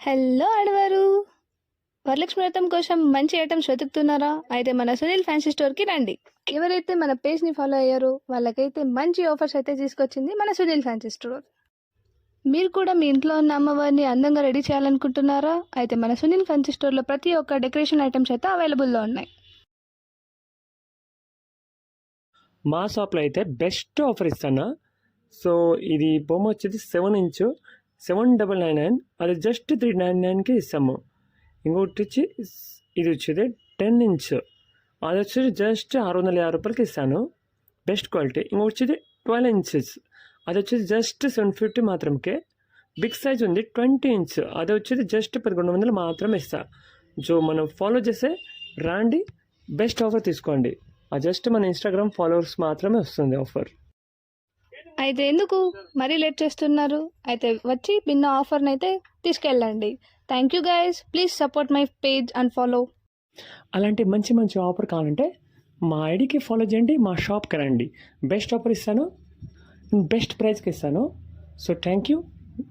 Hello ఆడవారు, వరలక్ష్మి వ్రతం కోసం మంచి ఐటమ్స్ వెతుకుతున్నారా? అయితే మన సునీల్ ఫ్యాన్సీ స్టోర్కి రండి. ఎవరైతే మన పేజ్ని ఫాలో అయ్యారో వాళ్ళకైతే మంచి ఆఫర్స్ అయితే తీసుకొచ్చింది మన సునీల్ ఫ్యాన్సీ స్టోర్. మీరు కూడా మీ ఇంట్లో ఉన్న అమ్మవారిని అందంగా రెడీ చేయాలనుకుంటున్నారా? అయితే మన సునీల్ ఫ్యాన్సీ స్టోర్లో ప్రతి ఒక్క డెకరేషన్ ఐటమ్స్ అయితే అవైలబుల్లో ఉన్నాయి. మా షాప్లో అయితే బెస్ట్ ఆఫర్ ఇస్తాను. సో ఇది బొమ్మ వచ్చేది 7 ఇంచు 799, అది జస్ట్ 399కి ఇస్తాము. ఇంకొకటి వచ్చి ఇది వచ్చేది 10 ఇంచ్, అది వచ్చేది జస్ట్ 650 రూపాయలకి ఇస్తాను, బెస్ట్ క్వాలిటీ. ఇంకొకటి వచ్చేది 12 ఇంచెస్, అది వచ్చేది జస్ట్ 750 మాత్రమే. బిగ్ సైజ్ ఉంది 20 ఇంచ్, అది వచ్చేది జస్ట్ 1100 మాత్రమే ఇస్తా. సో మనం ఫాలో చేస్తే రాండి, బెస్ట్ ఆఫర్ తీసుకోండి. అది జస్ట్ మన ఇన్స్టాగ్రామ్ ఫాలోవర్స్ మాత్రమే వస్తుంది ఆఫర్. అయితే ఎందుకు మరీ లేట్ చేస్తున్నారు? అయితే వచ్చి బిన్న ఆఫర్ని అయితే తీసుకెళ్ళండి. Thank you guys, please support my page and follow. అలాంటి మంచి మంచి ఆఫర్ కావాలంటే మా ఐడికి ఫాలో చేయండి, మా షాప్కి రండి. బెస్ట్ ఆఫర్ ఇస్తాను, బెస్ట్ ప్రైస్కి ఇస్తాను. So thank you.